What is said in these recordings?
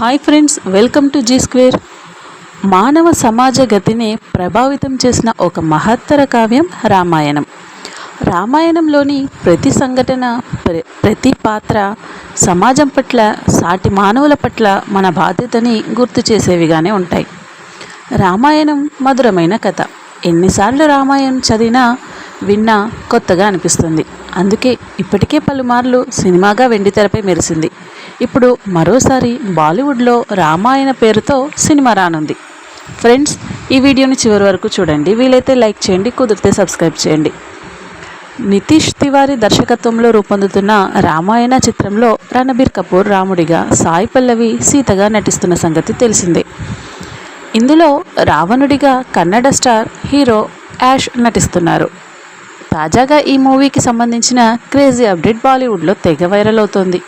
Hi friends, welcome to G square. మానవ సమాజ గతిని ప్రభావితం చేసిన ఒక మహత్తర కావ్యం రామాయణం. రామాయణంలోని ప్రతి సంఘటన, ప్రతి పాత్ర సమాజం పట్ల, సాటి మానవుల పట్ల మన బాధ్యతని గుర్తు చేసేవిగానే ఉంటాయి. రామాయణం మధురమైన కథ. ఎన్నిసార్లు రామాయణం చదివినా విన్నా కొత్తగా అనిపిస్తుంది. అందుకే ఇప్పటికే పలుమార్లు సినిమాగా వెండితెరపై మెరిసింది. ఇప్పుడు మరోసారి బాలీవుడ్లో రామాయణ పేరుతో సినిమా రానుంది. ఫ్రెండ్స్, ఈ వీడియోని చివరి వరకు చూడండి. వీలైతే లైక్ చేయండి, కుదిరితే సబ్స్క్రైబ్ చేయండి. నితీష్ తివారీ దర్శకత్వంలో రూపొందుతున్న రామాయణ చిత్రంలో రణబీర్ కపూర్ రాముడిగా, సాయి పల్లవి సీతగా నటిస్తున్న సంగతి తెలిసిందే. ఇందులో రావణుడిగా కన్నడ స్టార్ హీరో యాష్ నటిస్తున్నారు. తాజాగా ఈ మూవీకి సంబంధించిన క్రేజీ అప్డేట్ బాలీవుడ్లో తెగ వైరల్ అవుతోంది.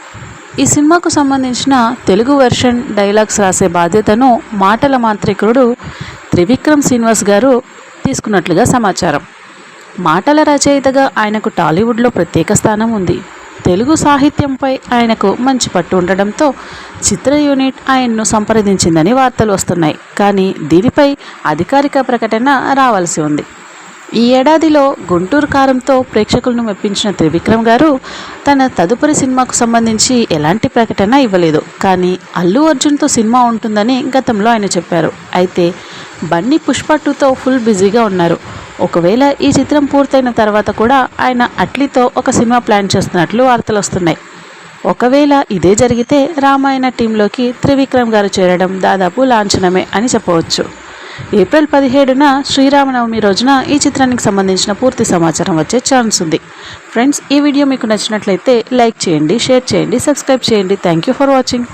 ఈ సినిమాకు సంబంధించిన తెలుగు వెర్షన్ డైలాగ్స్ రాసే బాధ్యతను మాటల మాంత్రికుడు త్రివిక్రమ్ శ్రీనివాస్ గారు తీసుకున్నట్లుగా సమాచారం. మాటల రచయితగా ఆయనకు టాలీవుడ్లో ప్రత్యేక స్థానం ఉంది. తెలుగు సాహిత్యంపై ఆయనకు మంచి పట్టు ఉండడంతో చిత్ర యూనిట్ ఆయన్ను సంప్రదించిందని వార్తలు వస్తున్నాయి. కానీ దీనిపై అధికారిక ప్రకటన రావాల్సి ఉంది. ఈ ఏడాదిలో గుంటూరు కారంతో ప్రేక్షకులను మెప్పించిన త్రివిక్రమ్ గారు తన తదుపరి సినిమాకు సంబంధించి ఎలాంటి ప్రకటన ఇవ్వలేదు. కానీ అల్లు అర్జున్తో సినిమా ఉంటుందని గతంలో ఆయన చెప్పారు. అయితే బన్నీ పుష్ప 2తో ఫుల్ బిజీగా ఉన్నారు. ఒకవేళ ఈ చిత్రం పూర్తయిన తర్వాత కూడా ఆయన అట్లీతో ఒక సినిమా ప్లాన్ చేస్తున్నట్లు వార్తలు వస్తున్నాయి. ఒకవేళ ఇదే జరిగితే రామాయణ టీంలోకి త్రివిక్రమ్ గారు చేరడం దాదాపు లాంఛనమే అని చెప్పవచ్చు. ఏప్రిల్ 17న శ్రీరామనవమి రోజున ఈ చిత్రానికి సంబంధించిన పూర్తి సమాచారం వచ్చే ఛాన్స్ ఉంది. ఫ్రెండ్స్, ఈ వీడియో మీకు నచ్చినట్లయితే లైక్ చేయండి, షేర్ చేయండి, సబ్స్క్రైబ్ చేయండి. Thank you for watching.